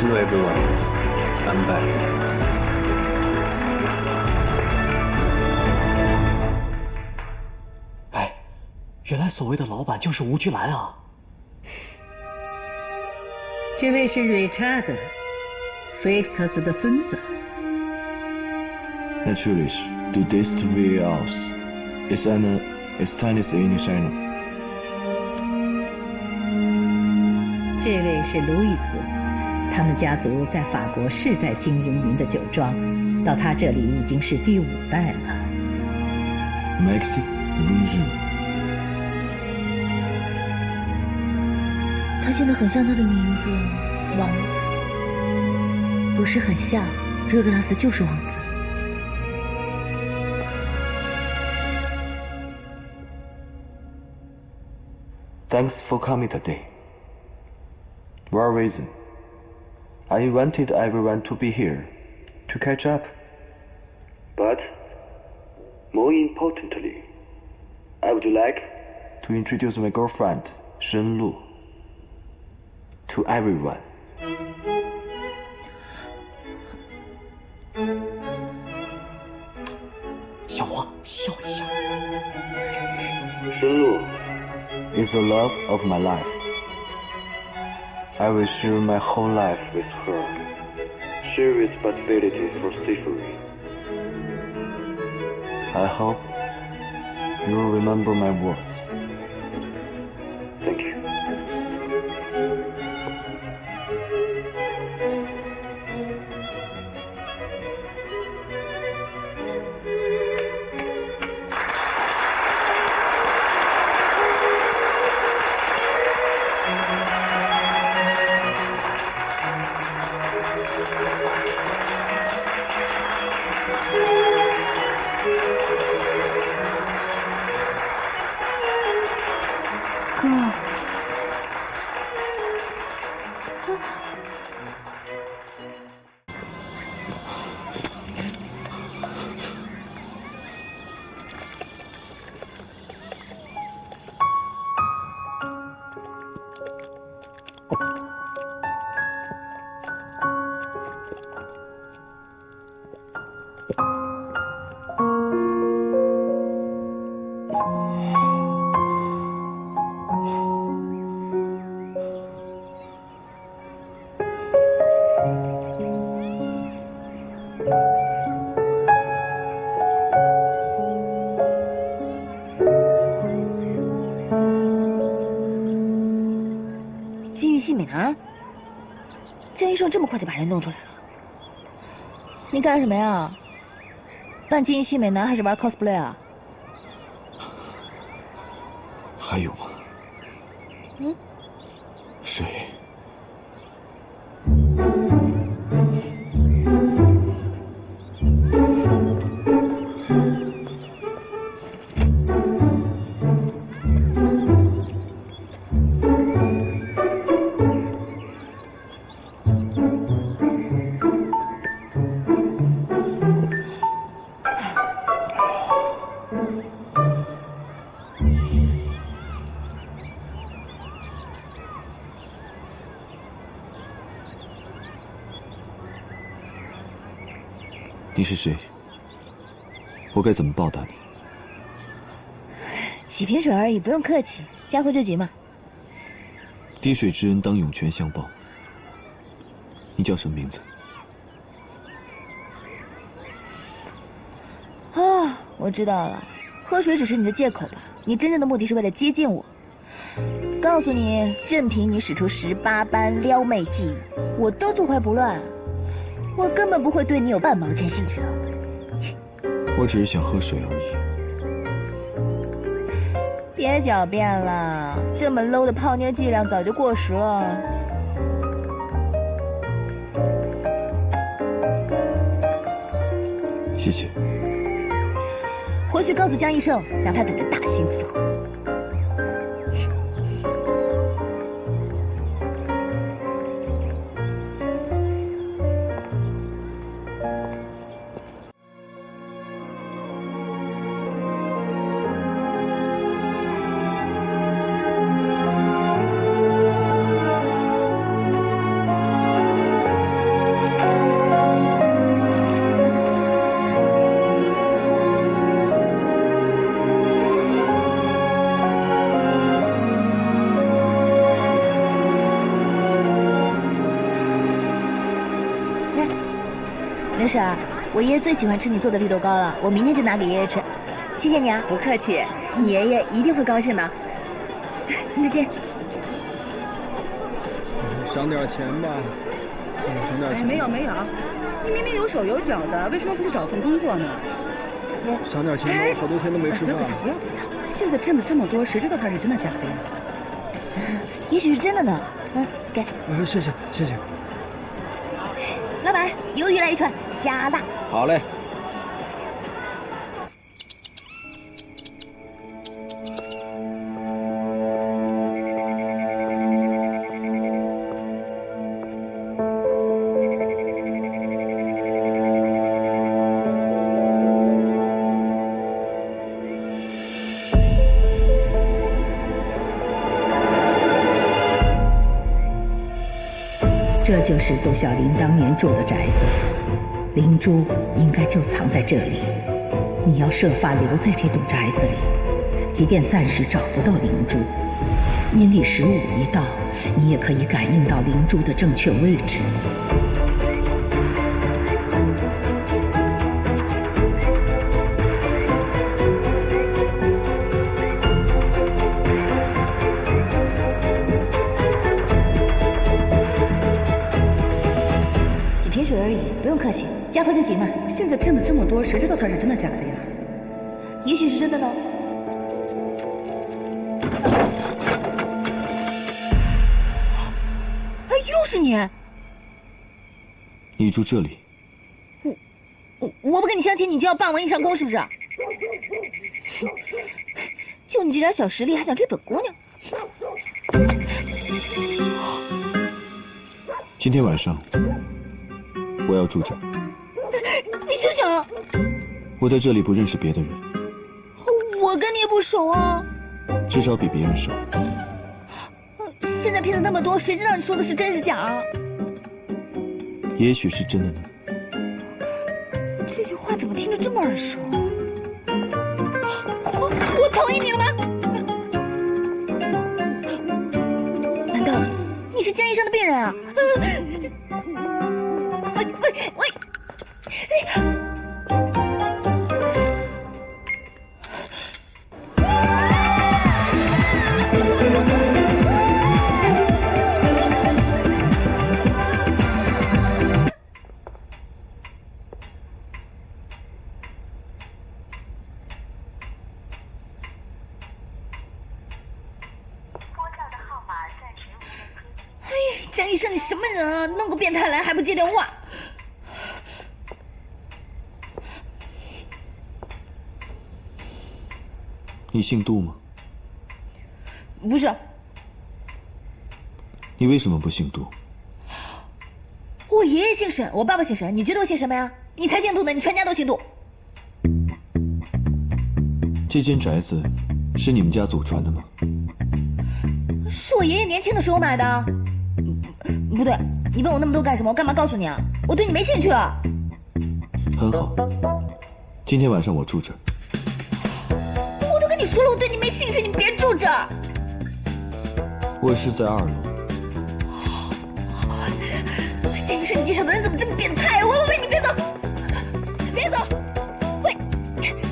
Hello everyone, I'm back. 哎，原来所谓的老板就是吴菊兰啊！这位是瑞查德·菲利克斯的孙子。Natürlich, du siehst wie aus. Ist eines in China. 这位是路易斯，他们家族在法国世代经营您的酒庄，到他这里已经是第5代了。Merci, bonjour. 他现在很像他的名字，王子，不是很像。热格拉斯就是王子。Thanks for coming today. One reason. I invited everyone to be here, to catch up. But, more importantly, I would like to introduce my girlfriend, Shen Lu, to everyone. 小花，笑一下。Shen Lu is the love of my life. I will share my whole life with her. Share responsibility for Sifuri. I hope you will remember my words. Thank you. 哥。金玉细美男，江医生这么快就把人弄出来了。你干什么呀？扮金玉细美男还是玩 cosplay 啊？还有吗？嗯？谁？你是谁？我该怎么报答你？几瓶水而已，不用客气，加回就急嘛。滴水之恩当涌泉相报。你叫什么名字？啊，我知道了，喝水只是你的借口吧？你真正的目的是为了接近我。告诉你，任凭你使出18般撩妹技艺，我都不会乱。我根本不会对你有半毛钱兴趣的。我只是想喝水而已。别狡辩了，这么 low 的泡妞伎俩早就过时了。谢谢。回去告诉江医生，让他等着大刑伺候。刘婶儿，我爷爷最喜欢吃你做的绿豆糕了，我明天就拿给爷爷吃。谢谢你啊。不客气，你爷爷一定会高兴的。再见。省点钱吧，省点钱。没有，你明明有手有脚的，为什么不去找份工作呢？省点钱吧，我好多天都没吃饭。不要理他，现在骗子这么多，谁知道他是真的假的呀？也许是真的呢。给。谢谢。老板，鱿鱼来一串，加大。好嘞。这就是杜小林当年住的宅子，灵珠应该就藏在这里。你要设法留在这栋宅子里，即便暂时找不到灵珠，阴历15一到，你也可以感应到灵珠的正确位置。不用客气，加货就行了。现在骗子这么多，谁知道他是真的假的呀？也许是真的呢。哎，又是你！你住这里？我不跟你相亲，你就要傍文艺上弓是不是？就你这点小实力，还想追本姑娘？今天晚上我要住这。你休想！我在这里不认识别的人。我跟你也不熟啊。至少比别人熟。现在骗子那么多，谁知道你说的是真是假啊？也许是真的呢。这句话怎么听着这么耳熟啊？我同意你了吗？难道你是江医生的病人啊？喂！江医生，你什么人啊？弄个变态来还不接电话？你姓杜吗？不是。你为什么不姓杜？我爷爷姓沈，我爸爸姓沈，你觉得我姓什么呀？你才姓杜呢，你全家都姓杜。这间宅子是你们家祖传的吗？是我爷爷年轻的时候买的。不对，你问我那么多干什么？我干嘛告诉你啊？我对你没兴趣了。很好，今天晚上我住这儿。我都跟你说了，我对你没兴趣，你别住这儿。我是在2楼。江医生，你介绍的人怎么这么变态？喂，你别走，别走！喂，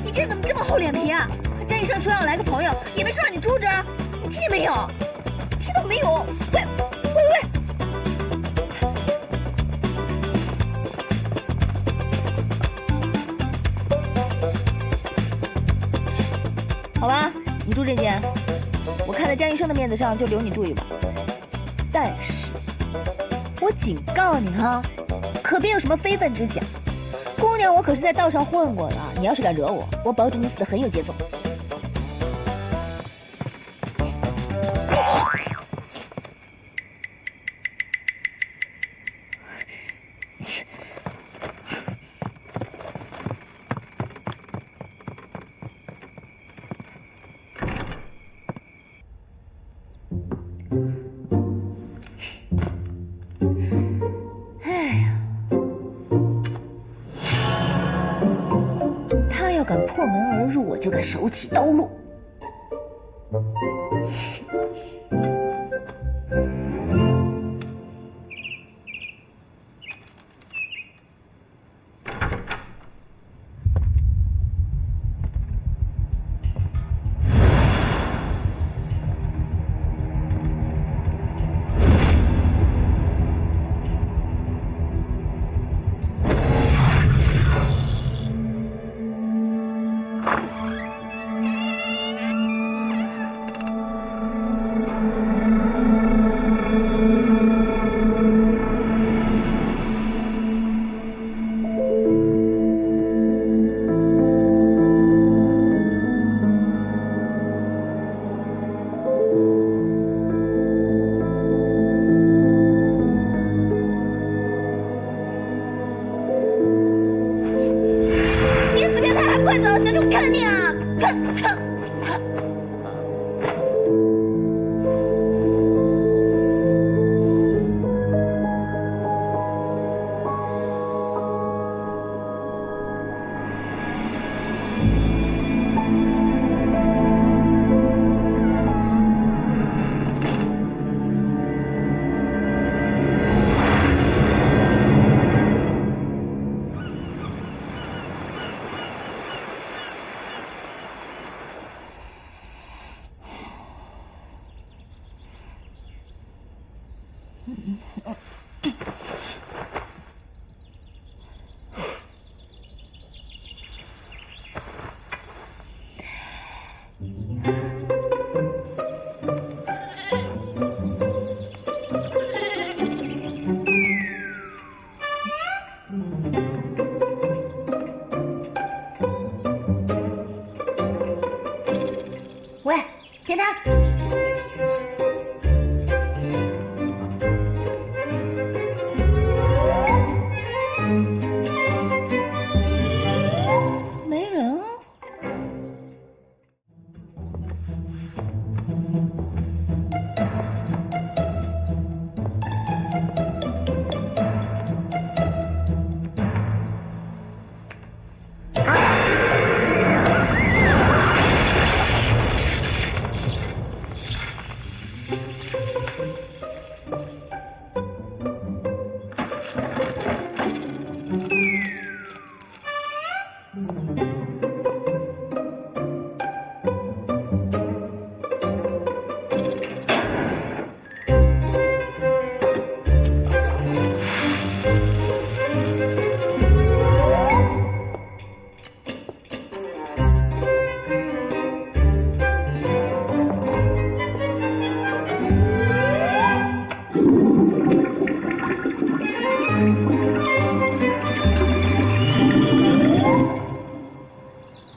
你这人怎么这么厚脸皮啊？江医生说要来个朋友，也没说让你住这儿，你听见没有？听到没有？喂！好吧，你住这间，我看在江医生的面子上，就留你住一晚。但是，我警告你哈，可别有什么非分之想。姑娘，我可是在道上混过的，你要是敢惹我，我保准你死得很有节奏。敢破门而入，我就敢手起刀落。给他。没人啊。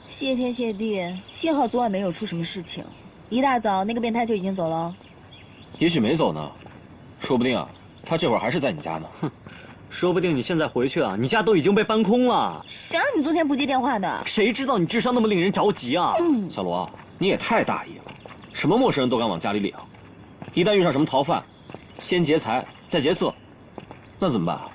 谢天谢地，幸好昨晚没有出什么事情。一大早那个变态就已经走了。也许没走呢，说不定啊，他这会儿还是在你家呢。哼，说不定你现在回去啊，你家都已经被搬空了。谁让你昨天不接电话的？谁知道你智商那么令人着急啊？小罗，你也太大意了，什么陌生人都敢往家里领，一旦遇上什么逃犯，先劫财再劫色，那怎么办啊？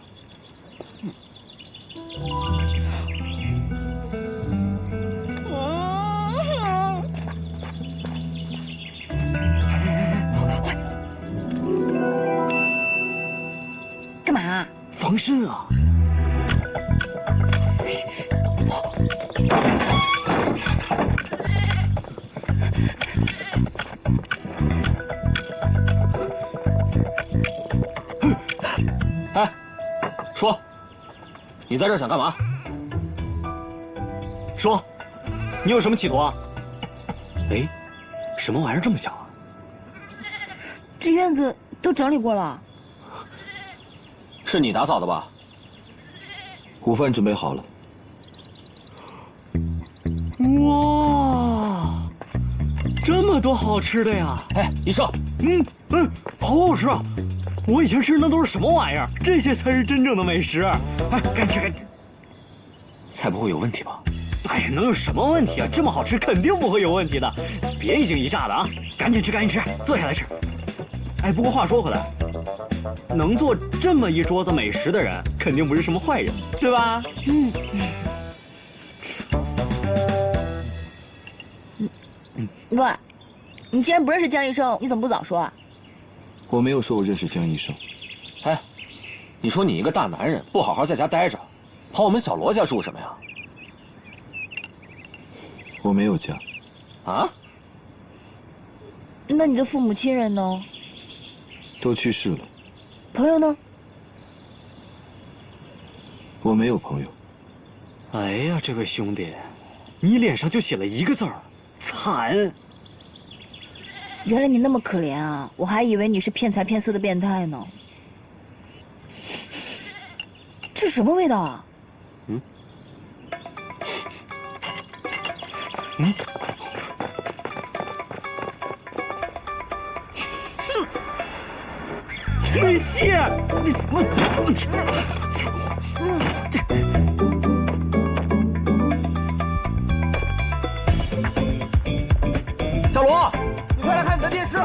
干嘛？防身啊！哎，说，你在这儿想干嘛？说，你有什么企图啊？哎，什么玩意儿这么响啊？这院子都整理过了。是你打扫的吧？午饭准备好了。哇，这么多好吃的呀！哎，医生，好好吃啊！我以前吃的那都是什么玩意儿？这些才是真正的美食！哎，赶紧吃，赶紧！菜不会有问题吧？哎呀，能有什么问题啊？这么好吃，肯定不会有问题的。别一惊一乍的啊！赶紧吃，赶紧吃，坐下来吃。哎，不过话说回来，能做这么一桌子美食的人，肯定不是什么坏人，对吧？喂，你既然不认识江医生，你怎么不早说啊？我没有说我认识江医生。哎，你说你一个大男人不好好在家待着，跑我们小罗家住什么呀？我没有家。啊？那你的父母亲人呢？都去世了。朋友呢？我没有朋友。哎呀，这位兄弟，你脸上就写了一个字儿，惨。原来你那么可怜啊！我还以为你是骗财骗色的变态呢。这什么味道啊？没戏！小罗，你快来看你的电视。我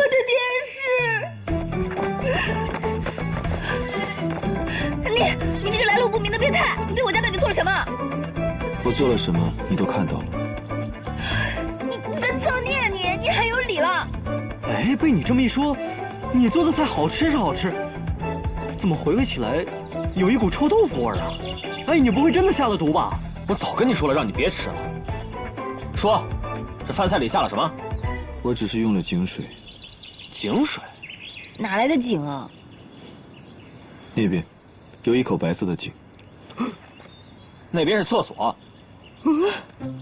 的电视！你这个来路不明的变态！你对我家到底做了什么？我做了什么，你都看到了。你在造孽！你还有理了？哎，被你这么一说，你做的菜好吃是好吃，怎么回味起来有一股臭豆腐味啊？哎，你不会真的下了毒吧？我早跟你说了，让你别吃了。说，这饭菜里下了什么？我只是用了井水。井水？哪来的井啊？那边有一口白色的井。那边是厕所。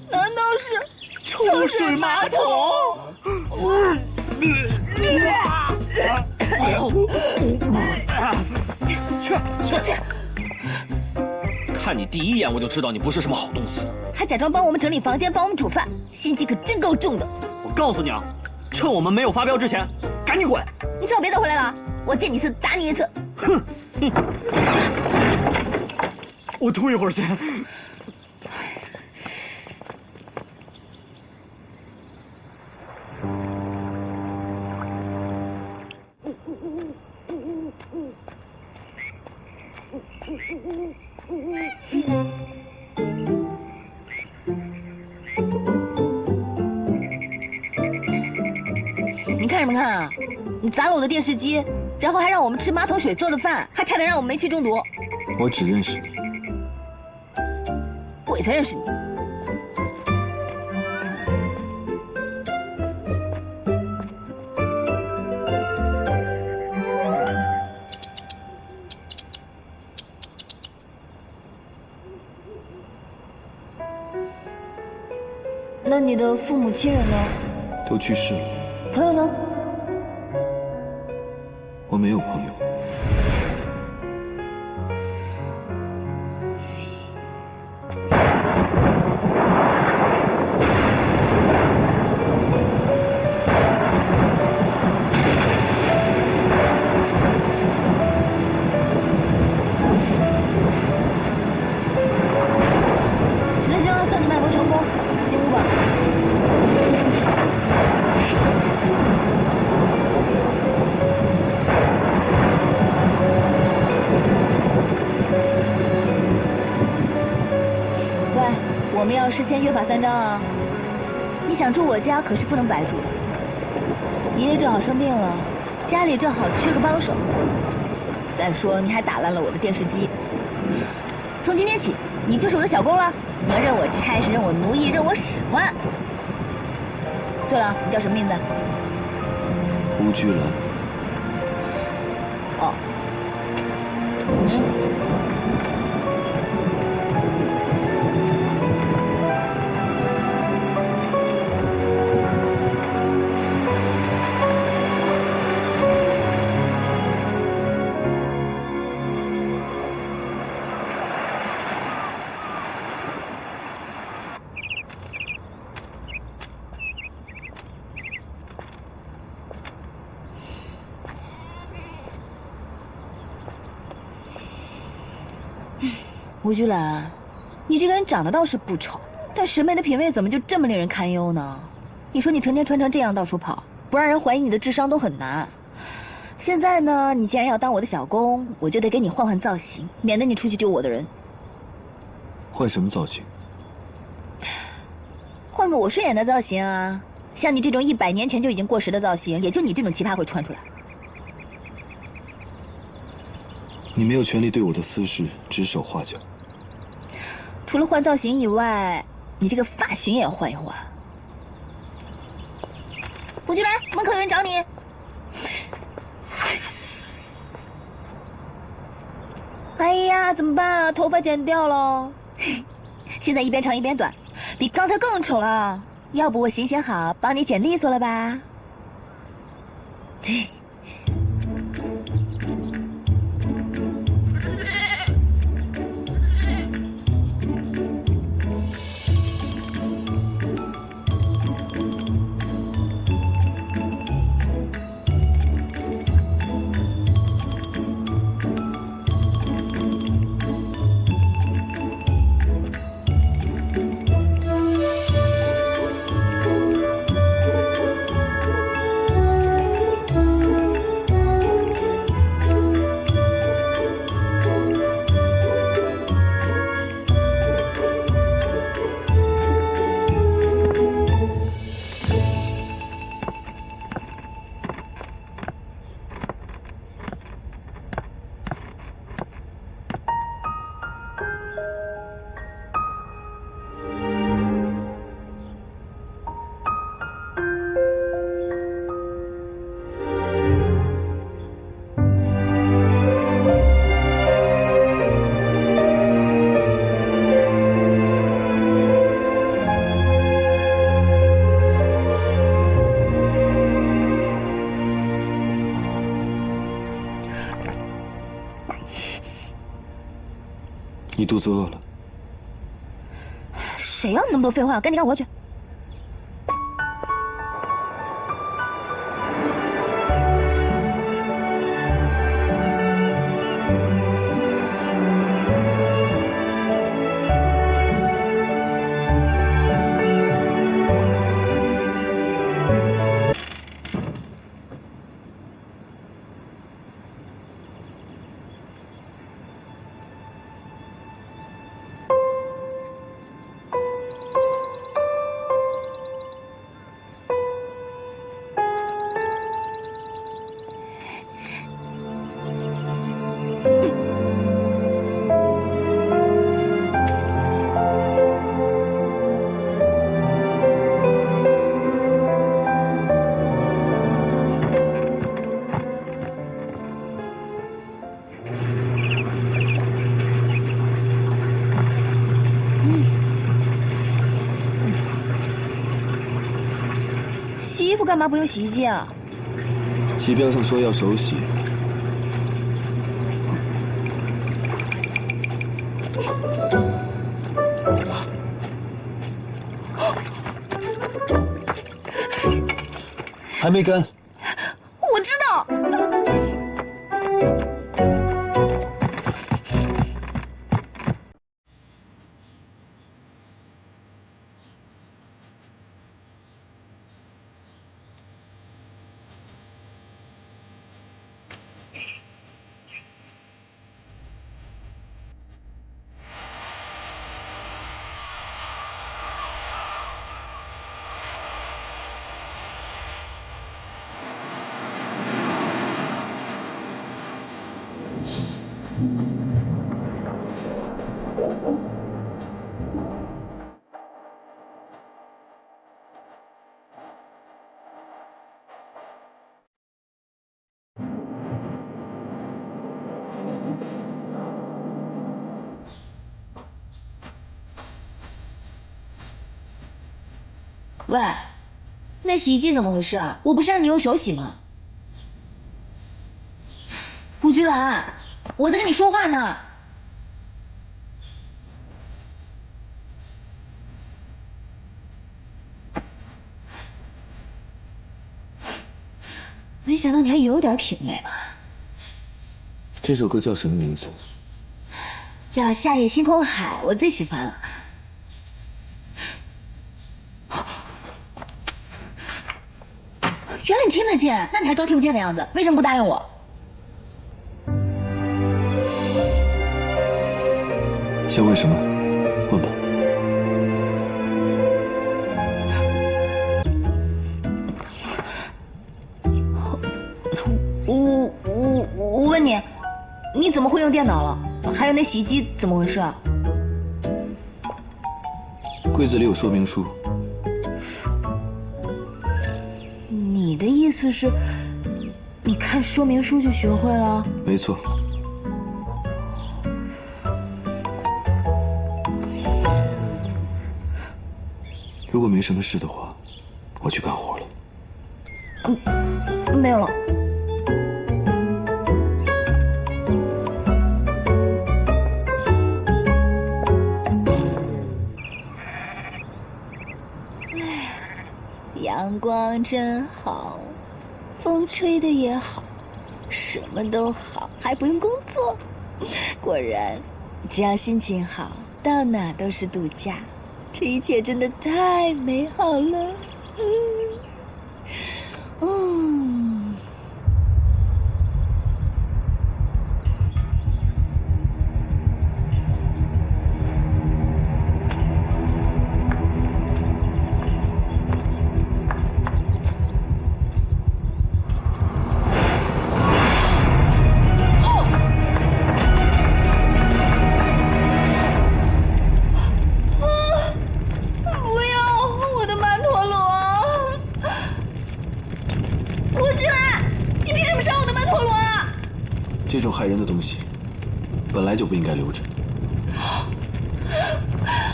难道是臭水马桶？去！看你第一眼我就知道你不是什么好东西。还假装帮我们整理房间，帮我们煮饭，心机可真够重的。我告诉你啊，趁我们没有发飙之前，赶紧滚！你最好别再回来了，我见你一次打你一次。哼！我吐一会儿先。你看什么看啊？你砸了我的电视机，然后还让我们吃马桶水做的饭，还差点让我们煤气中毒。我只认识你。鬼才认识你。那你的父母亲人呢？都去世了。朋友呢？我没有朋友。死了就要算你卖萌成功，进屋吧。喂，我们要事先约法三章啊！你想住我家可是不能白住的。爷爷正好生病了，家里正好缺个帮手。再说你还打烂了我的电视机。从今天起，你就是我的小工了。你要认我差事，认我奴役，认我使唤。对了，你叫什么名字？吴居兰。哦。嗯。吴居兰，你这个人长得倒是不丑，但审美的品味怎么就这么令人堪忧呢？你说你成天穿成这样到处跑，不让人怀疑你的智商都很难。现在呢，你既然要当我的小工，我就得给你换换造型，免得你出去丢我的人。换什么造型？换个我顺眼的造型啊！像你这种100年前就已经过时的造型，也就你这种奇葩会穿出来。你没有权利对我的私事指手画脚。除了换造型以外，你这个发型也要换一换。吴居兰，门口有人找你。哎呀，怎么办啊？头发剪掉了，现在一边长一边短，比刚才更丑了。要不我行行好，帮你剪利索了吧？你肚子饿了？谁要你那么多废话？赶紧干活去。洗衣服干嘛不用洗衣机啊？洗标上说要手洗。还没干。我知道。喂，那洗衣机怎么回事啊？我不是让你用手洗吗？吴菊兰，我在跟你说话呢。没想到你还有点品味嘛。这首歌叫什么名字？叫《夏夜星空海》，我最喜欢了。原来你听得见，那你还装听不见的样子，为什么不答应我？想问什么？问吧。我问你，你怎么会用电脑了？还有那洗衣机怎么回事啊？柜子里有说明书。你的意思是，你看说明书就学会了？没错。如果没什么事的话，我去干活了。没有了。阳光真好，风吹的也好，什么都好，还不用工作。果然，只要心情好，到哪都是度假。这一切真的太美好了。这种害人的东西，本来就不应该留着。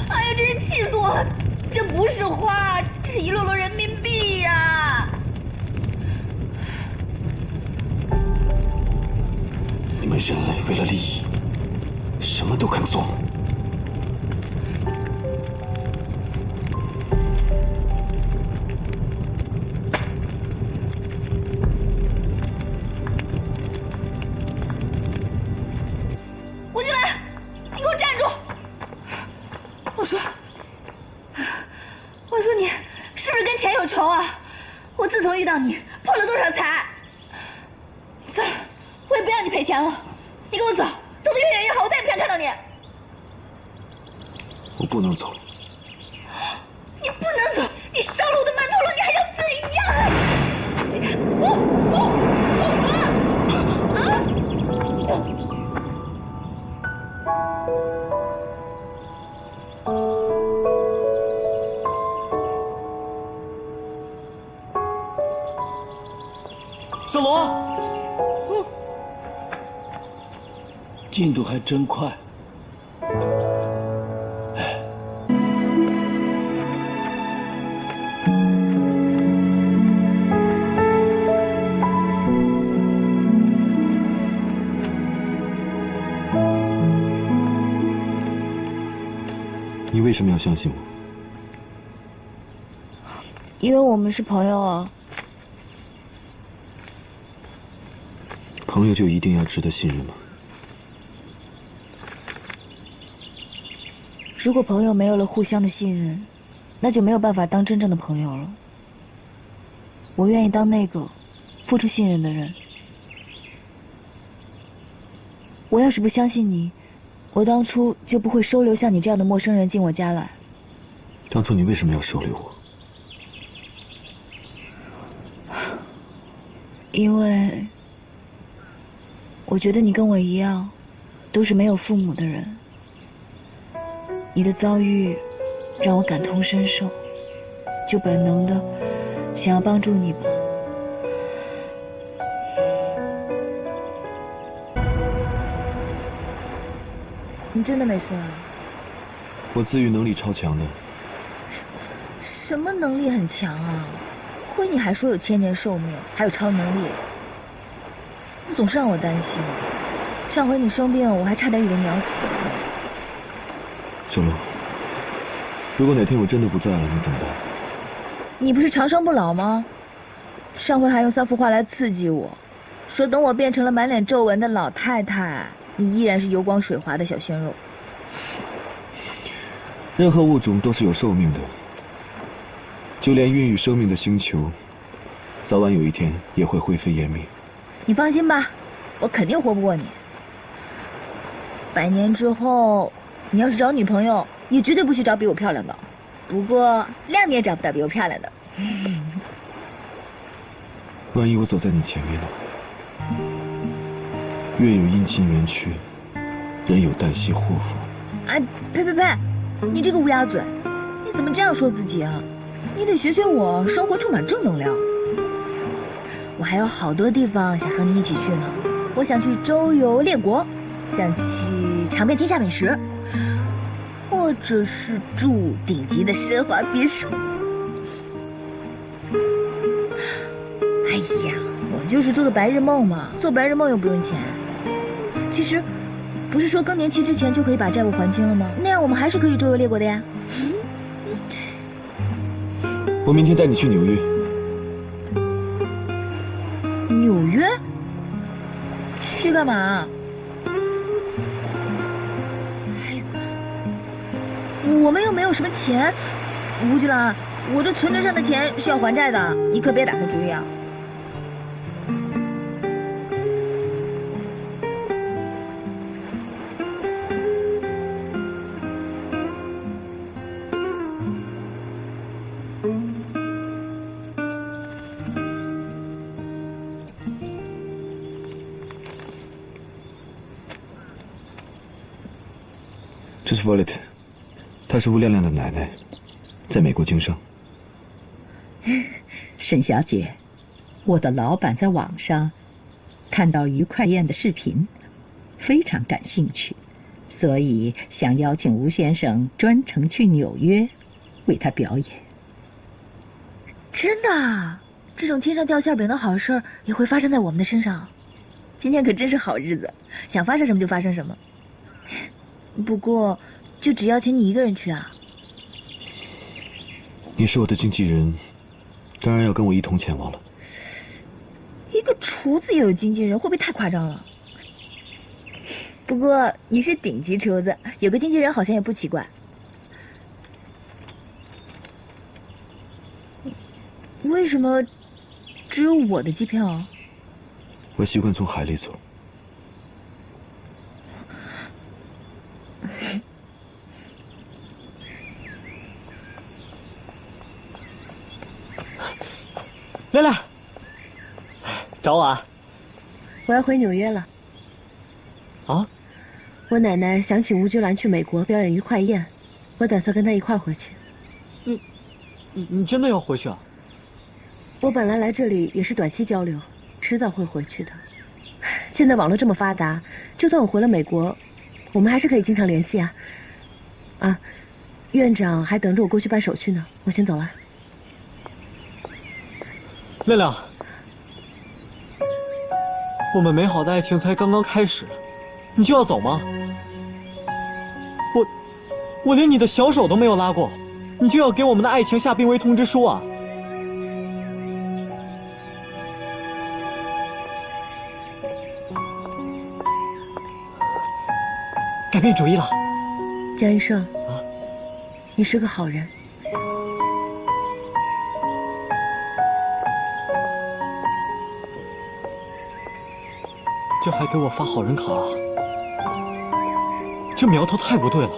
哎呀，真是气死我了！这不是花，这是1摞摞人民币呀！你们人类为了利益，什么都敢做。要你，破了多少财？算了，我也不要你赔钱了，你跟我走，走得越远越好，我再也不想看到你。我不能走。你不能走，你烧了我的馒头楼，你还想怎样？小罗，进度还真快。哎，你为什么要相信我？因为我们是朋友啊。朋友就一定要值得信任吗？如果朋友没有了互相的信任，那就没有办法当真正的朋友了。我愿意当那个付出信任的人。我要是不相信你，我当初就不会收留像你这样的陌生人进我家来。当初你为什么要收留我？因为我觉得你跟我一样，都是没有父母的人。你的遭遇让我感同身受，就本能的想要帮助你吧。你真的没事啊？我自愈能力超强的。什么能力很强啊？亏你还说有千年寿命，还有超能力，你总是让我担心。上回你生病，我还差点以为你要死了。小罗，如果哪天我真的不在了，你怎么办？你不是长生不老吗？上回还用3幅画来刺激我，说等我变成了满脸皱纹的老太太，你依然是油光水滑的小鲜肉。任何物种都是有寿命的，就连孕育生命的星球，早晚有一天也会灰飞烟灭。你放心吧，我肯定活不过你。100年之后，你要是找女朋友，也绝对不许找比我漂亮的。不过亮你也找不到比我漂亮的。万一我走在你前面呢？月有阴晴圆缺，人有旦夕祸福。哎，呸呸呸！你这个乌鸦嘴，你怎么这样说自己啊？你得学学我，生活充满正能量。我还有好多地方想和你一起去呢。我想去周游列国，想去尝遍天下美食，或者是住顶级的奢华别墅。哎呀，我就是做个白日梦嘛，做白日梦又不用钱。其实，不是说更年期之前就可以把债务还清了吗？那样我们还是可以周游列国的呀。我明天带你去纽约。纽约？去干嘛？我们又没有什么钱，吴局长，我这存折上的钱是要还债的，你可别打错主意啊。这是 Violet， 她是吴亮亮的奶奶，在美国经商。沈小姐，我的老板在网上看到于快燕的视频，非常感兴趣，所以想邀请吴先生专程去纽约为他表演。真的啊？这种天上掉馅饼的好事也会发生在我们的身上？今天可真是好日子，想发生什么就发生什么。不过，就只邀请你一个人去啊？你是我的经纪人，当然要跟我一同前往了。一个厨子也有经纪人，会不会太夸张了？不过你是顶级厨子，有个经纪人好像也不奇怪。为什么只有我的机票。我习惯从海里走。亮亮，找我啊？我要回纽约了。啊？我奶奶想请吴菊兰去美国表演愉快宴，我打算跟她一块儿回去。你真的要回去啊？我本来来这里也是短期交流，迟早会回去的。现在网络这么发达，就算我回了美国，我们还是可以经常联系啊。啊，院长还等着我过去办手续呢，我先走了。亮亮，我们美好的爱情才刚刚开始，你就要走吗？我连你的小手都没有拉过，你就要给我们的爱情下病危通知书啊？改变主意了？江医生，啊，你是个好人。这还给我发好人卡，这苗头太不对了。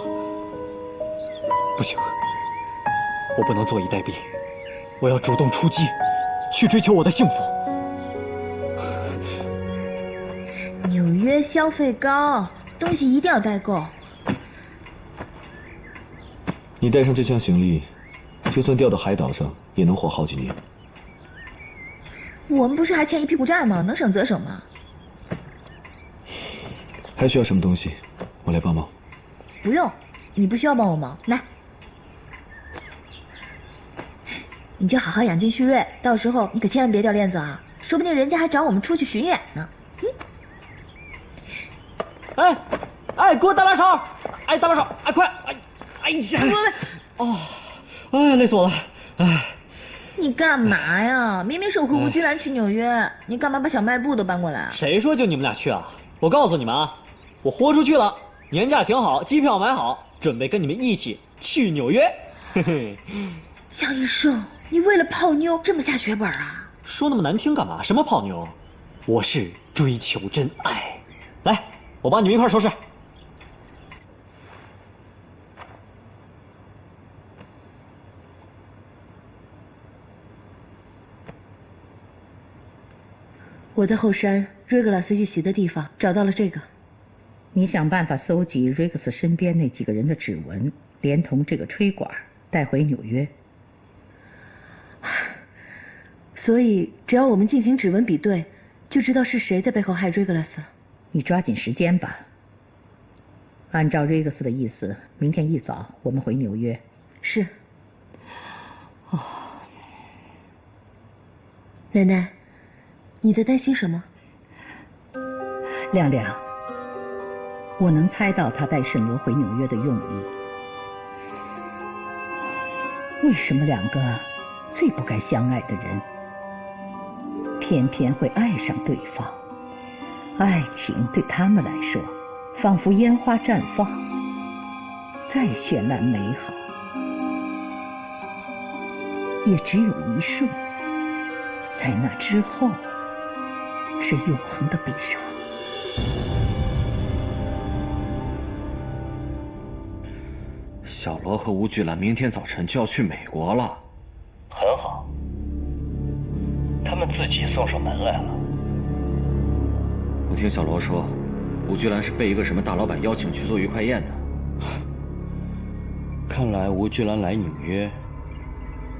不行，我不能坐以待毙，我要主动出击，去追求我的幸福。纽约消费高，东西一定要带够。你带上这箱行李，就算掉到海岛上，也能活好几年。我们不是还欠一屁股债吗？能省则省嘛。还需要什么东西？我来帮忙。不用，你不需要帮我忙。来，你就好好养精蓄锐，到时候你可千万别掉链子啊，说不定人家还找我们出去巡演呢。哎，给我搭把手！哎，搭把手！哎，快！哎呀！哦，哎，累死我了！哎，你干嘛呀？明明是我和吴菊兰去纽约，你干嘛把小卖部都搬过来？谁说就你们俩去啊？我告诉你们啊，我豁出去了，年假请好，机票买好，准备跟你们一起去纽约。嘿嘿。江医生，你为了泡妞这么下血本啊？说那么难听干嘛？什么泡妞？我是追求真爱。来，我帮你们一块收拾。我在后山瑞格拉斯遇袭的地方找到了这个。你想办法搜集瑞克斯身边那几个人的指纹，连同这个吹管带回纽约。所以只要我们进行指纹比对，就知道是谁在背后害瑞格拉斯了。你抓紧时间吧。按照瑞克斯的意思，明天一早我们回纽约。是。哦，奶奶，你在担心什么？亮亮，我能猜到他带沈罗回纽约的用意。为什么两个最不该相爱的人，偏偏会爱上对方？爱情对他们来说，仿佛烟花绽放，再绚烂美好，也只有一瞬，在那之后，是永恒的悲伤。小罗和吴菊兰明天早晨就要去美国了。很好，他们自己送上门来了。我听小罗说，吴菊兰是被一个什么大老板邀请去做愉快宴的。看来吴菊兰来纽约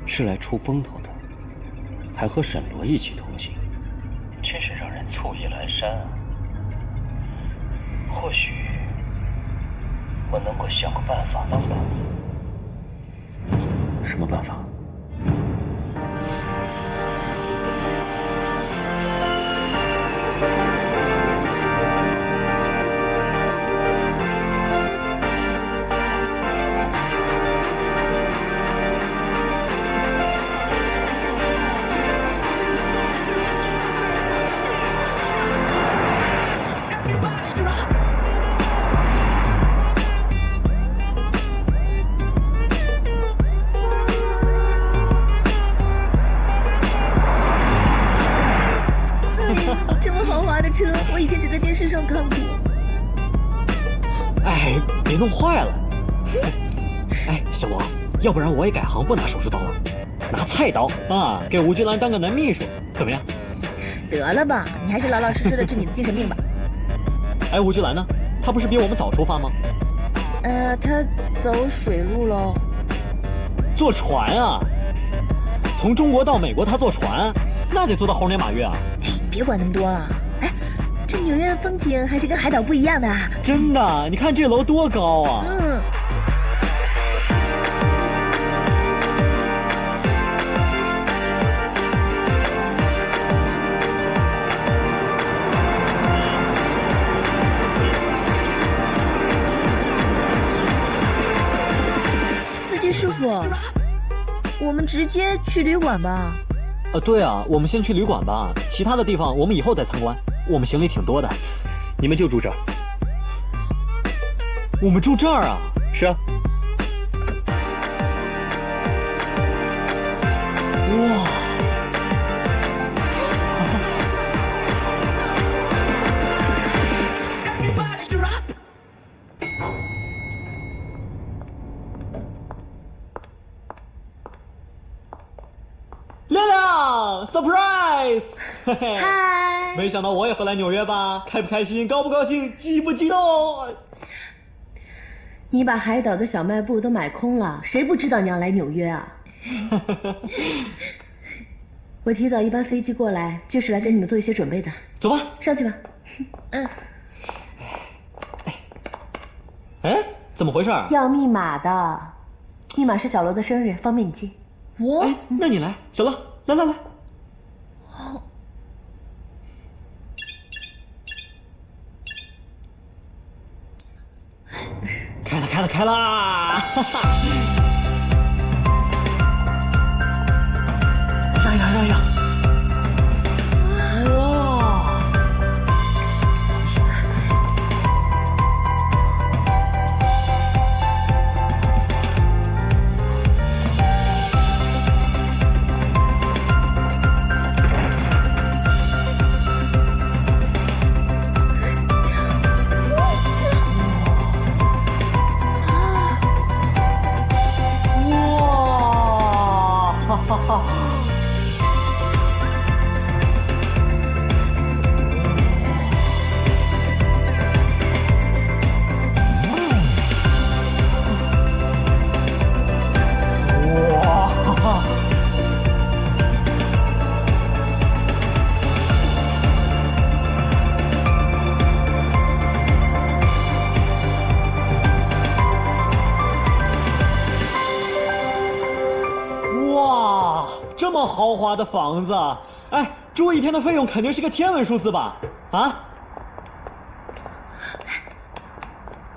是来出风头的，还和沈罗一起同行，真是让人醋意阑珊啊。或许我能够想个办法帮帮你。什么办法？车，我以前只在电视上看过。哎，别弄坏了。哎，小罗，要不然我也改行，不拿手术刀了，拿菜刀啊，给吴君兰当个男秘书，怎么样？得了吧，你还是老老实实的治你的精神病吧。哎，吴君兰呢？她不是比我们早出发吗？他走水路喽。坐船啊？从中国到美国，他坐船，那得坐到猴年马月啊！哎，别管那么多了。哎，这纽约的风景还是跟海岛不一样的啊。真的，你看这楼多高啊！嗯。师傅，我们直接去旅馆吧。对啊，我们先去旅馆吧，其他的地方我们以后再参观。我们行李挺多的，你们就住这儿。我们住这儿啊？是啊。哇！亮亮 ，surprise！ 嗨！没想到我也会来纽约吧？开不开心？高不高兴？激不激动？你把海岛的小卖部都买空了，谁不知道你要来纽约啊？我提早1班飞机过来，就是来给你们做一些准备的。走吧，上去吧。嗯。哎，怎么回事？要密码的，密码是小罗的生日，方便你记。我？哎，那你来，小罗，来。好。开啦！哈哈。呀！哇！这么豪华的房子，哎，住1天的费用肯定是个天文数字吧？啊？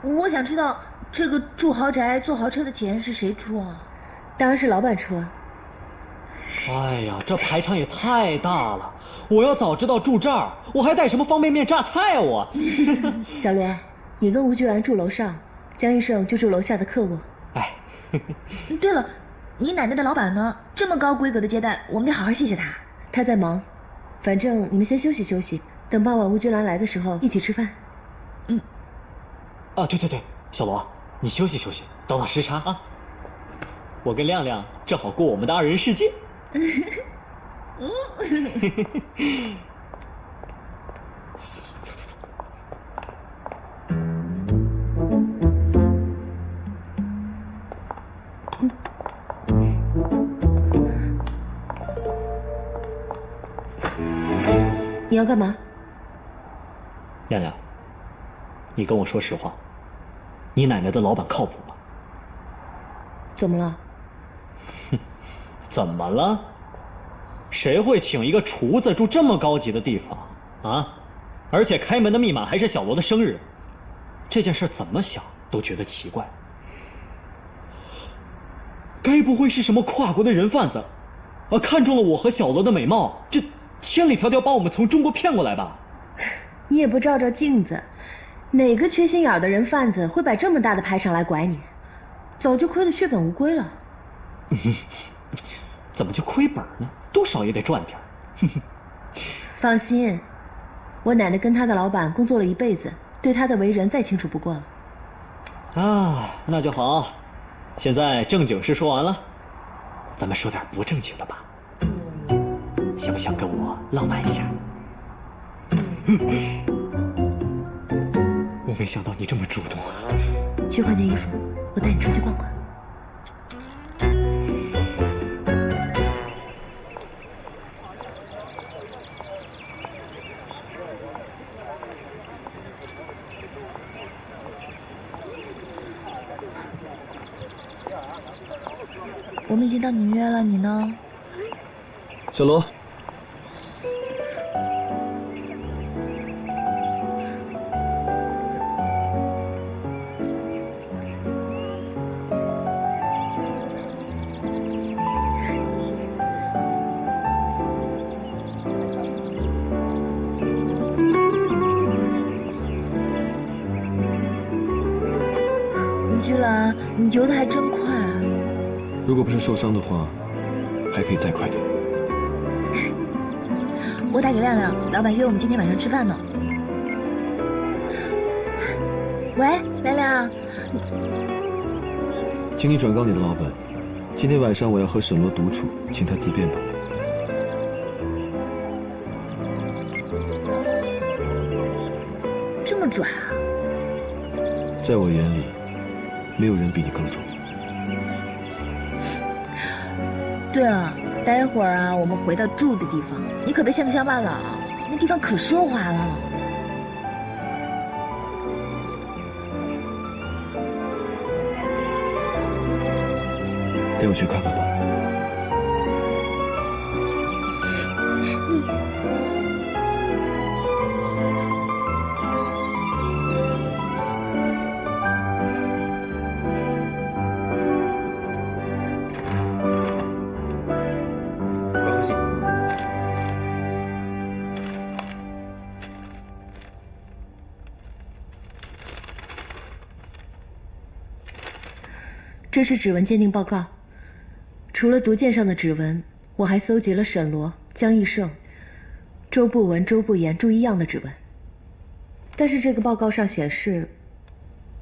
我想知道这个住豪宅、坐豪车的钱是谁出啊？当然是老板出啊。哎呀，这排场也太大了！我要早知道住这儿，我还带什么方便面、榨菜啊我。小罗，你跟吴菊兰住楼上，江医生就住楼下的客卧。哎。对了。你奶奶的老板呢？这么高规格的接待，我们得好好谢谢他。他在忙，反正你们先休息休息，等傍晚吴君兰来的时候一起吃饭。嗯。啊，对，小罗，你休息休息，倒倒时差啊。我跟亮亮正好过我们的2人世界。你要干嘛？亮亮，你跟我说实话，你奶奶的老板靠谱吗？怎么了？怎么了？谁会请一个厨子住这么高级的地方啊？而且开门的密码还是小罗的生日，这件事怎么想都觉得奇怪。该不会是什么跨国的人贩子，看中了我和小罗的美貌，这千里迢迢把我们从中国骗过来吧？你也不照照镜子，哪个缺心眼的人贩子会摆这么大的排场来拐你？早就亏得血本无归了。怎么就亏本呢？多少也得赚点。放心，我奶奶跟她的老板工作了一辈子，对她的为人再清楚不过了。啊，那就好。现在正经事说完了，咱们说点不正经的吧。想不想跟我浪漫一下？我没想到你这么主动啊。去换件衣服，我带你出去逛逛。我们已经到纽约了，你呢？小罗。吴居兰，你游的还真快。如果不是受伤的话，还可以再快点。我打给亮亮，老板约我们今天晚上吃饭呢。喂，亮亮，请你转告你的老板，今天晚上我要和沈罗独处，请他自便吧。这么拽啊？在我眼里，没有人比你更重。对了，待会儿啊，我们回到住的地方，你可别像个乡巴佬，那地方可奢华了。带我去看看吧。这是指纹鉴定报告。除了毒箭上的指纹，我还搜集了沈罗、江义胜、周步文、周步言、朱一样的指纹。但是这个报告上显示，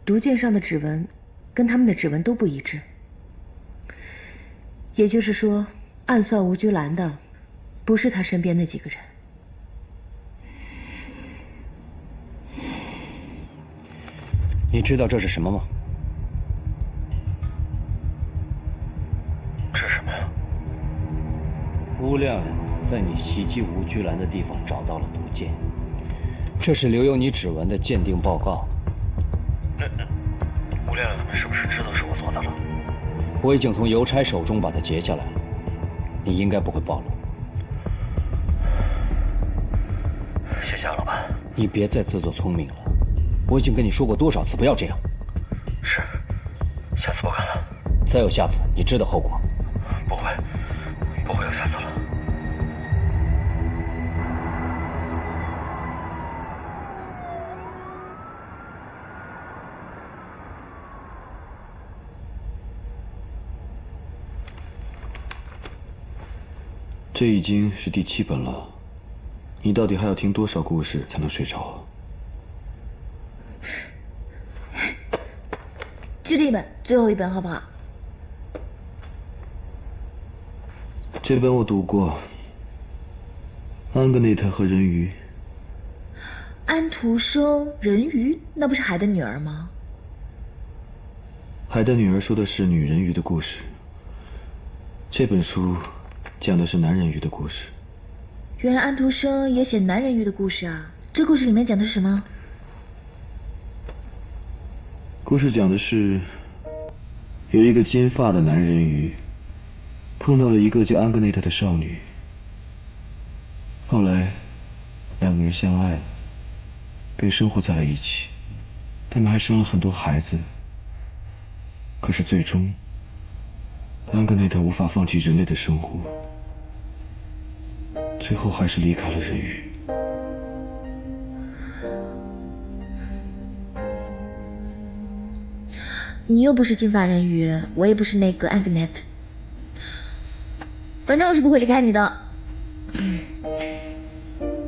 毒箭上的指纹跟他们的指纹都不一致。也就是说，暗算吴居兰的不是他身边那几个人。你知道这是什么吗？吴亮亮在你袭击吴居兰的地方找到了毒箭，这是留有你指纹的鉴定报告。那吴亮亮他们是不是知道是我做的了？我已经从邮差手中把它截下来了，你应该不会暴露。谢谢老板。你别再自作聪明了，我已经跟你说过多少次不要这样。是，下次不敢了。再有下次，你知道后果。不会，不会有下次了。这已经是第7本了，你到底还要听多少故事才能睡着啊？就这一本，最后一本好不好？这本我读过，安格内特和人鱼。安徒生、人鱼，那不是海的女儿吗？海的女儿说的是女人鱼的故事，这本书讲的是男人鱼的故事。原来安徒生也写男人鱼的故事啊！这故事里面讲的是什么？故事讲的是有一个金发的男人鱼碰到了一个叫安格内特的少女，后来两个人相爱了，并生活在了一起，他们还生了很多孩子。可是最终安格内特无法放弃人类的生活，最后还是离开了人鱼。你又不是金发人鱼，我也不是那个安格内特，反正我是不会离开你的。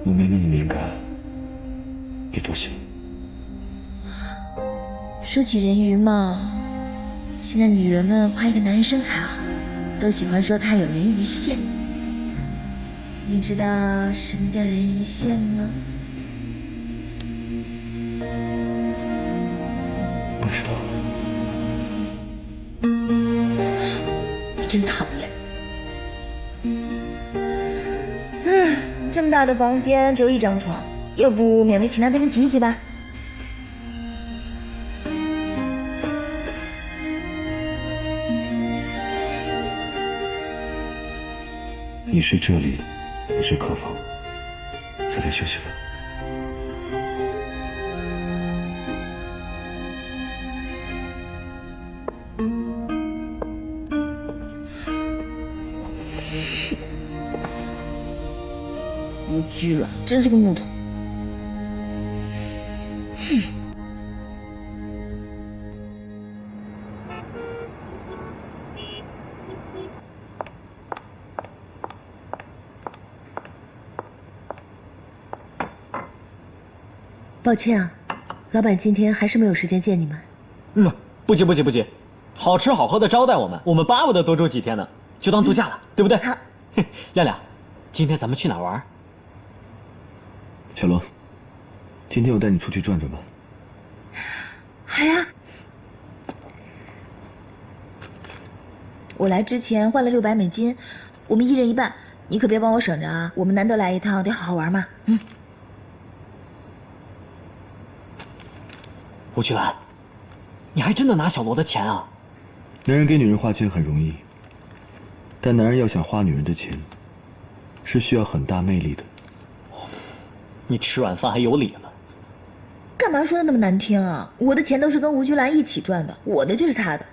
我没那么敏感，别多想。说起人鱼嘛，现在女人们夸一个男人身材好，都喜欢说他有人鱼线。你知道什么叫人鱼线吗？不知道。你真讨厌。这么大的房间只有一张床，要不勉为其难跟人挤一挤吧？你睡这里，我睡客房，早点休息吧。无居了，真是个木头。抱歉啊，老板今天还是没有时间见你们。不急，好吃好喝的招待我们巴不得多住几天呢，就当度假了，对不对？好。亮亮，今天咱们去哪儿玩？小罗，今天我带你出去转转吧。好呀。我来之前换了600美金，我们1人1半，你可别帮我省着啊！我们难得来一趟，得好好玩嘛。吴菊兰，你还真的拿小罗的钱啊？男人给女人花钱很容易，但男人要想花女人的钱，是需要很大魅力的。你吃软饭还有理了？干嘛说的那么难听啊？我的钱都是跟吴菊兰一起赚的，我的就是她的。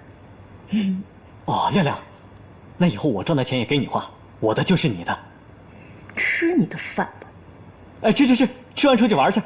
哦，亮亮，那以后我赚的钱也给你花，我的就是你的。吃你的饭吧。哎，吃完出去玩去。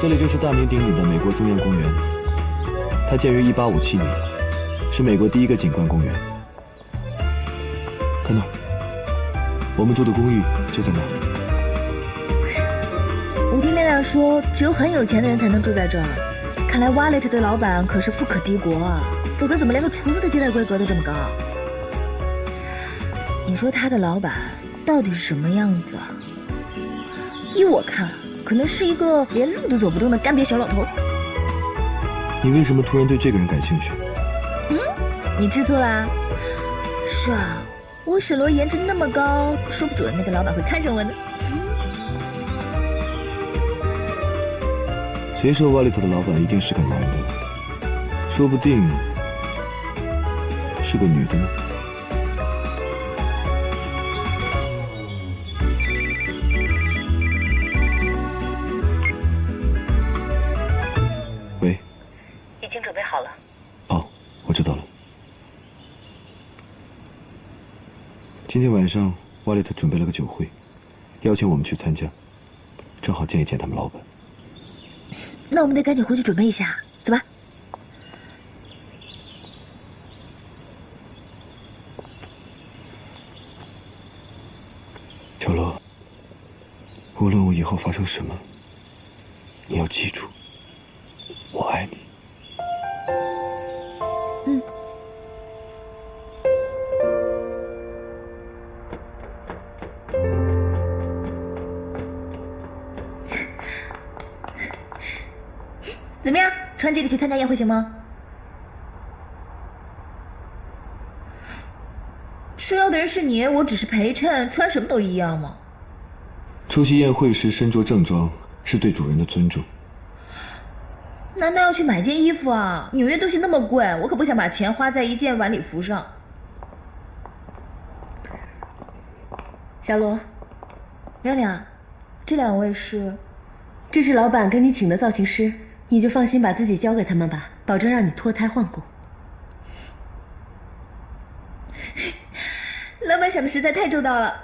这里就是大名鼎鼎的美国中央公园，它建于1857年，是美国第一个景观公园。看那儿，我们住的公寓就在那儿。我听亮亮说，只有很有钱的人才能住在这儿，看来 Wallet 的老板可是富可敌国啊，否则怎么连个厨子的接待规格都这么高？你说他的老板到底是什么样子啊？依我看，可能是一个连路都走不动的干瘪小老头。你为什么突然对这个人感兴趣？你知错啦？是啊，我沈罗颜值那么高，说不准那个老板会看上我呢。谁说Wallet的老板一定是个男的？说不定是个女的呢。喂。已经准备好了。哦，我知道了。今天晚上Wallet准备了个酒会，邀请我们去参加，正好见一见他们老板。那我们得赶紧回去准备一下，走吧。小罗，无论我以后发生什么，你要记住，我爱你。怎么样，穿这个去参加宴会行吗？受邀的人是你，我只是陪衬，穿什么都一样嘛。出席宴会时身着正装，是对主人的尊重。难道要去买件衣服啊？纽约东西那么贵，我可不想把钱花在一件晚礼服上。小罗，亮亮，这两位是？这是老板给你请的造型师，你就放心把自己交给他们吧，保证让你脱胎换骨。老板想的实在太周到了。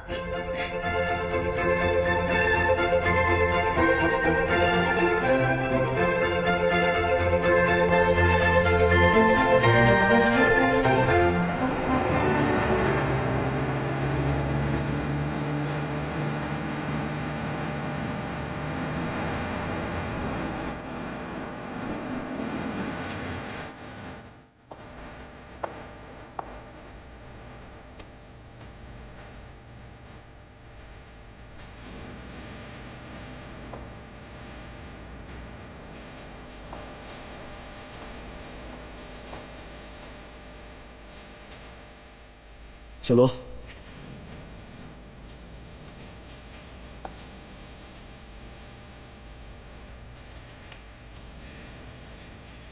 小罗，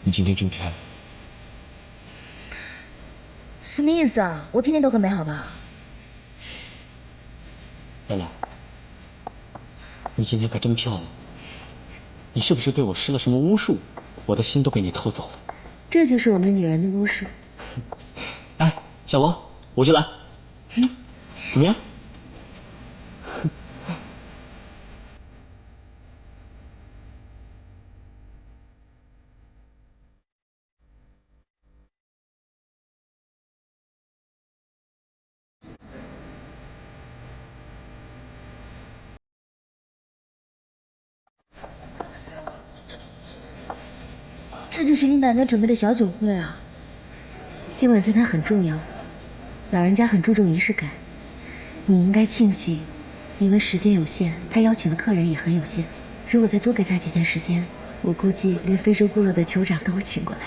你今天真漂亮。什么意思啊？我天天都很美好吧？兰兰，你今天可真漂亮。你是不是对我施了什么巫术？我的心都被你偷走了。这就是我们女人的巫术。哎，小罗，我就来。怎么样？这就是你奶奶准备的小酒会啊！今晚对她很重要，老人家很注重仪式感。你应该庆幸，因为时间有限，她邀请的客人也很有限。如果再多给她几天时间，我估计连非洲部落的酋长都会请过来。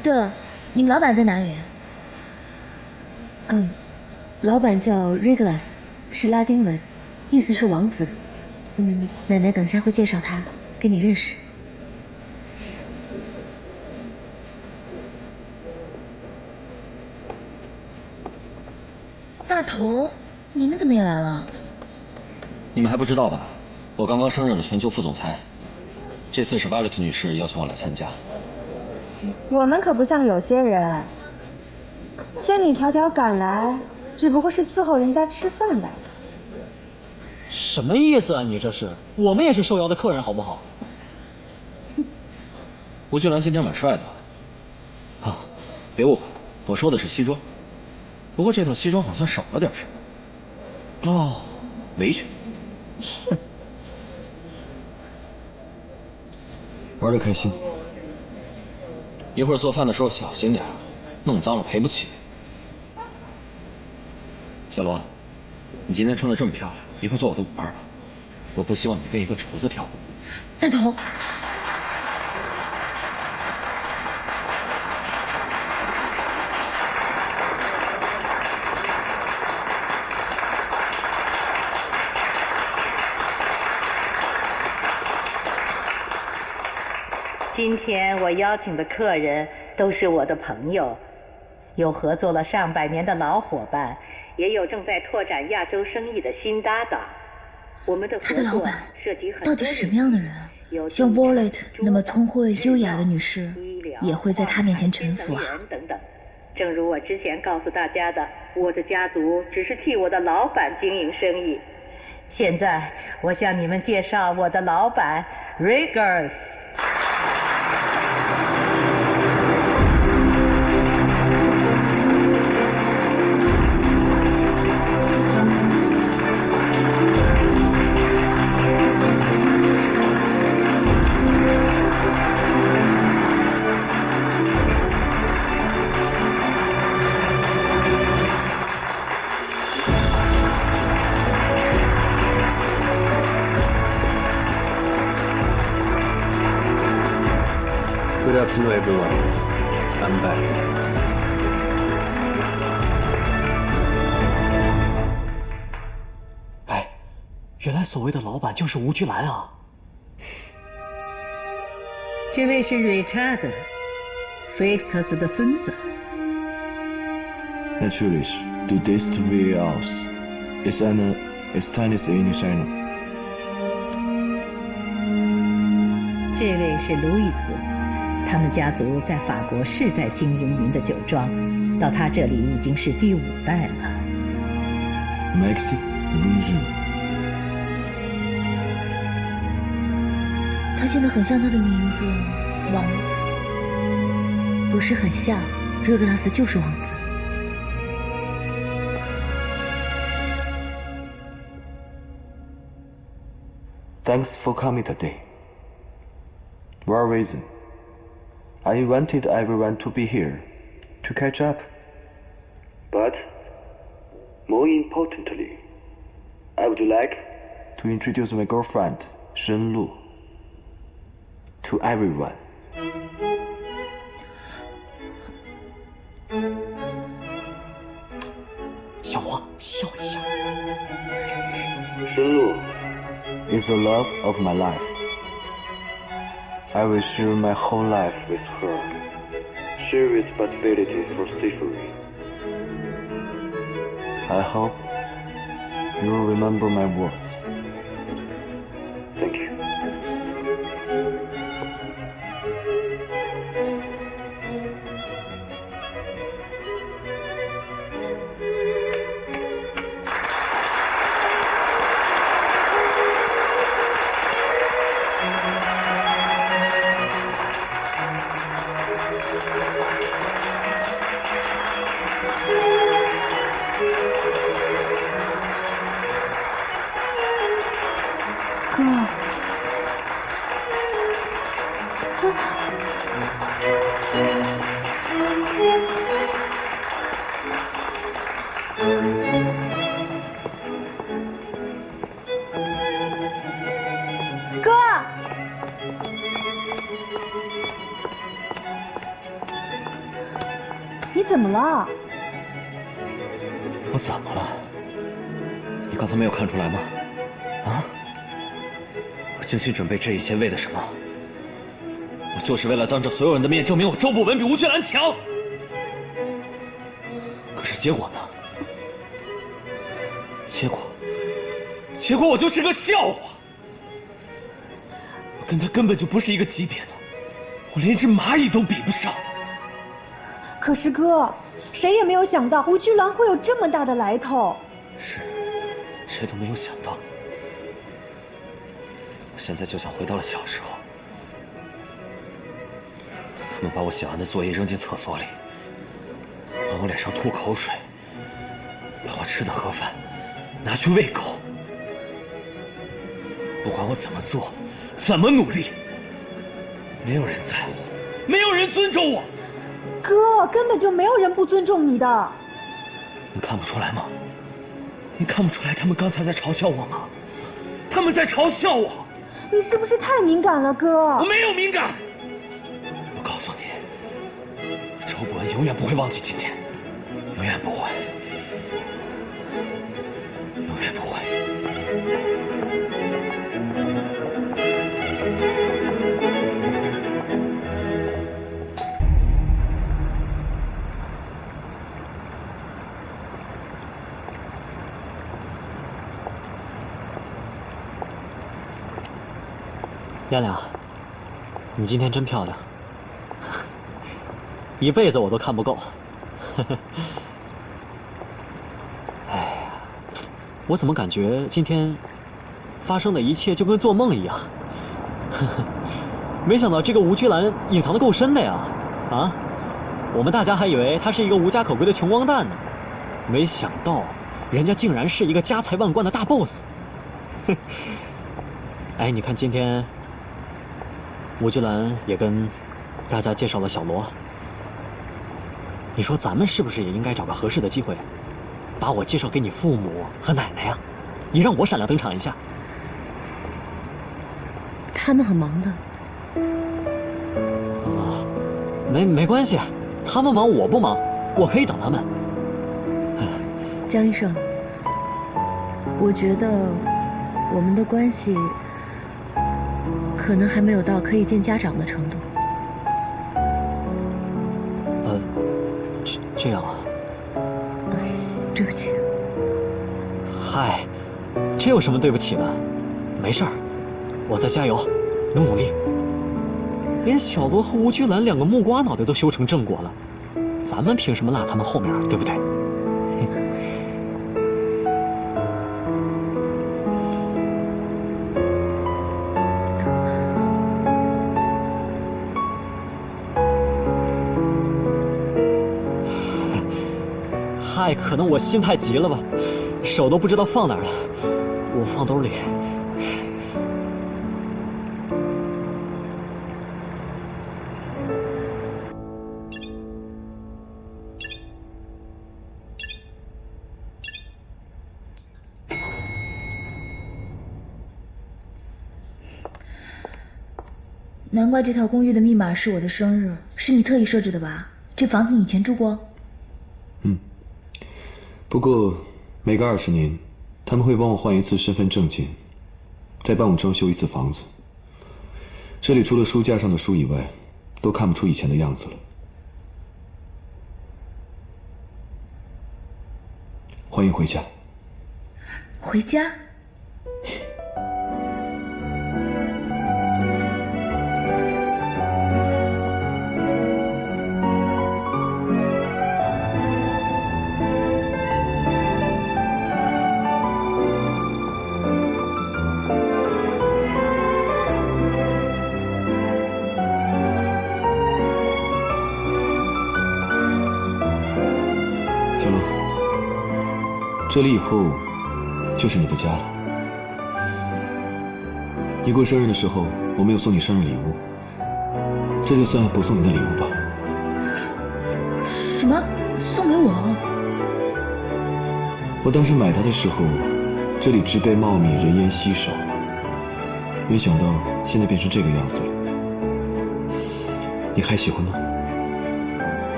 对了，你们老板在哪里？老板叫 Regulus， 是拉丁文，意思是王子。奶奶等下会介绍他，跟你认识。大头，你们怎么也来了？你们还不知道吧？我刚刚升任了全球副总裁，这次是 Violet 女士邀请我来参加。我们可不像有些人，千里迢迢赶来，只不过是伺候人家吃饭来的。什么意思啊？你这是？我们也是受邀的客人，好不好？吴俊兰今天蛮帅的。啊，别误会，我说的是西装。不过这套西装好像少了点什么。哦，围裙。玩得开心。一会儿做饭的时候小心点，弄脏了赔不起。小罗，你今天穿得这么漂亮，一会儿做我的舞伴吧。我不希望你跟一个厨子跳舞。大头。今天我邀请的客人都是我的朋友，有合作了上百年的老伙伴，也有正在拓展亚洲生意的新搭档。我们的合作涉及很多。到底是什么样的人？像 Violet 那么聪慧优雅的女士，也会在他面前臣服啊？等等。正如我之前告诉大家的，我的家族只是替我的老板经营生意。现在我向你们介绍我的老板 Regulus。Good afternoon, everyone. I'm back. 哎，原来所谓的老板就是吴菊兰啊！这位是瑞查德，菲利克斯的孙子。Natürlich, du siehst wie aus. Ist eine Estanis in China. 这位是路易斯，他们家族在法国世代经营您的酒庄。到他这里已经是第5代了。Maxi Bonjour。他现在很像他的名字，王子。不是很像，热格拉斯就是王子。Thanks for coming today. One reason. I invited everyone to be here, to catch up. But, more importantly, I would like to introduce my girlfriend, Shen Lu, to everyone. 小花，笑一下。Shen Lu is the love of my life. I will share my whole life with her. Share responsibility for safety. I hope you will remember my words. Thank you. 哥，你怎么了？我怎么了？你刚才没有看出来吗？啊？我精心准备这一切为了什么？我就是为了当着所有人的面证明我周不文比吴君兰强。可是结果呢？结果我就是个笑话。我跟他根本就不是一个级别的，我连一只蚂蚁都比不上。可是哥，谁也没有想到吴居兰会有这么大的来头。是，谁都没有想到。我现在就像回到了小时候。他们把我写完的作业扔进厕所里，往我脸上吐口水，把我吃的盒饭拿去喂狗。不管我怎么做，怎么努力，没有人在乎，没有人尊重我。哥，根本就没有人不尊重你的。你看不出来吗？你看不出来他们刚才在嘲笑我吗？他们在嘲笑我。你是不是太敏感了，哥？我没有敏感。我告诉你，周伯恩永远不会忘记今天，永远不会，永远不会。亮亮，你今天真漂亮，一辈子我都看不够。哎呀，我怎么感觉今天发生的一切就跟做梦一样？没想到这个吴居兰隐藏的够深的呀！啊，我们大家还以为他是一个无家可归的穷光蛋呢，没想到人家竟然是一个家财万贯的大 boss。哎，你看今天吴居兰也跟大家介绍了小罗，你说咱们是不是也应该找个合适的机会，把我介绍给你父母和奶奶呀？你让我闪亮登场一下。他们很忙的。啊，没关系，他们忙我不忙，我可以等他们。江医生，我觉得我们的关系可能还没有到可以见家长的程度。这样啊？对不起。嗨，这有什么对不起的？没事儿，我再加油，努力。连小罗和吴居兰两个木瓜脑袋都修成正果了，咱们凭什么落他们后面，对不对？嗨，可能我心太急了吧，手都不知道放哪儿了，我放兜里。难怪这套公寓的密码是我的生日，是你特意设置的吧？这房子你以前住过？不过每隔20年，他们会帮我换一次身份证件，再帮我装修一次房子。这里除了书架上的书以外，都看不出以前的样子了。欢迎回家。回家？这里以后就是你的家了。你过生日的时候，我没有送你生日礼物，这就算不送你的礼物吧。什么？送给我？我当时买它的时候，这里植被茂密，人烟稀少，没想到现在变成这个样子了。你还喜欢吗？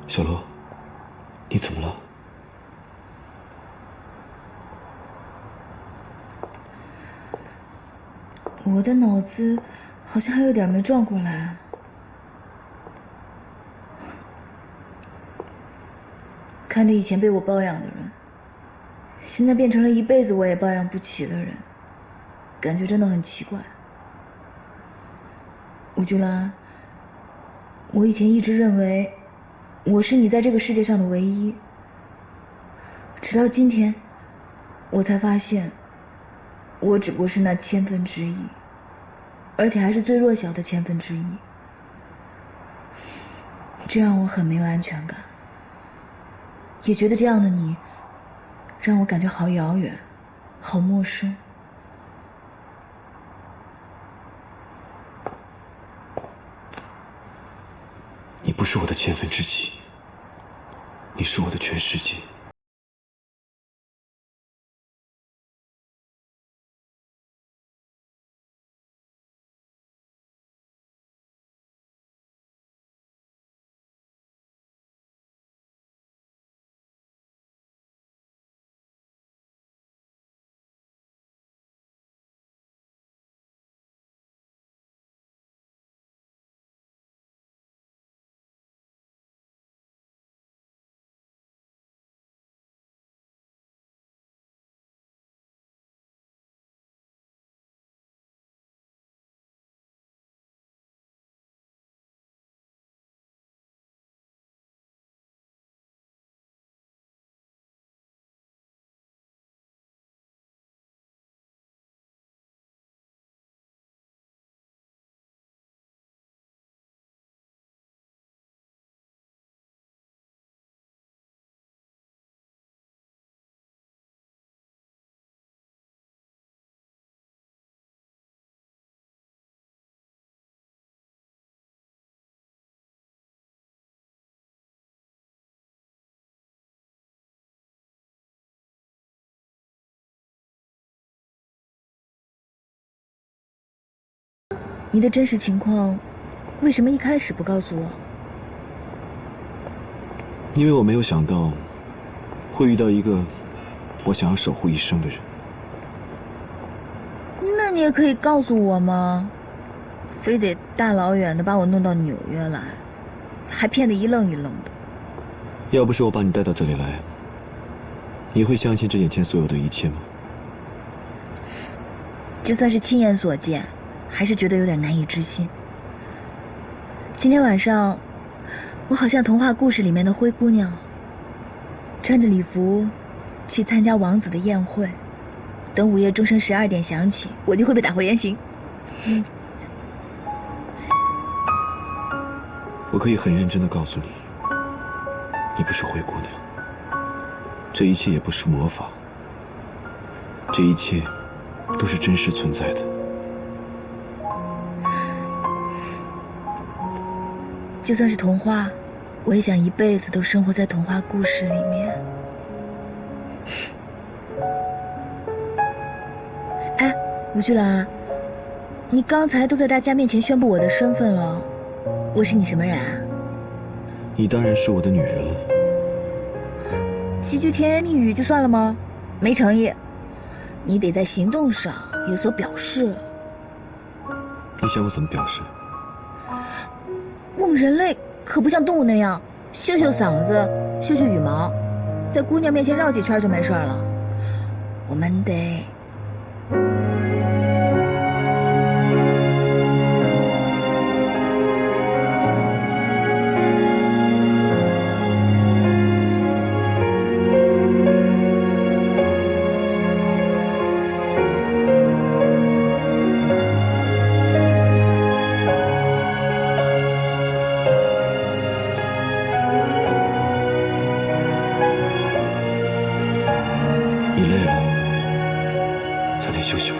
小罗，你怎么了？我的脑子好像还有点没转过来。看着以前被我包养的人，现在变成了一辈子我也包养不起的人，感觉真的很奇怪。吴菊兰，我以前一直认为我是你在这个世界上的唯一，直到今天，我才发现，我只不过是那1/1000，而且还是最弱小的1/1000。这让我很没有安全感，也觉得这样的你，让我感觉好遥远，好陌生。你不是我的1/1000，你是我的全世界。你的真实情况，为什么一开始不告诉我？因为我没有想到，会遇到一个我想要守护一生的人。那你也可以告诉我吗？非得大老远的把我弄到纽约来，还骗得一愣一愣的。要不是我把你带到这里来，你会相信这眼前所有的一切吗？就算是亲眼所见，还是觉得有点难以置信。今天晚上，我好像童话故事里面的灰姑娘，穿着礼服去参加王子的宴会，等午夜钟声12点响起，我就会被打回原形。我可以很认真的告诉你，你不是灰姑娘，这一切也不是魔法，这一切都是真实存在的。就算是童话，我也想一辈子都生活在童话故事里面。哎，吴巨兰，你刚才都在大家面前宣布我的身份了，我是你什么人啊？你当然是我的女人了。几句甜言蜜语就算了吗？没诚意，你得在行动上有所表示。你想我怎么表示？我们人类可不像动物那样秀秀嗓子、秀秀羽毛，在姑娘面前绕几圈就没事了。我们得你累了，早点休息吧。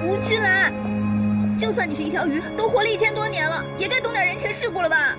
吴君兰，就算你是一条鱼，都活了1000多年了，也该懂点人情世故了吧？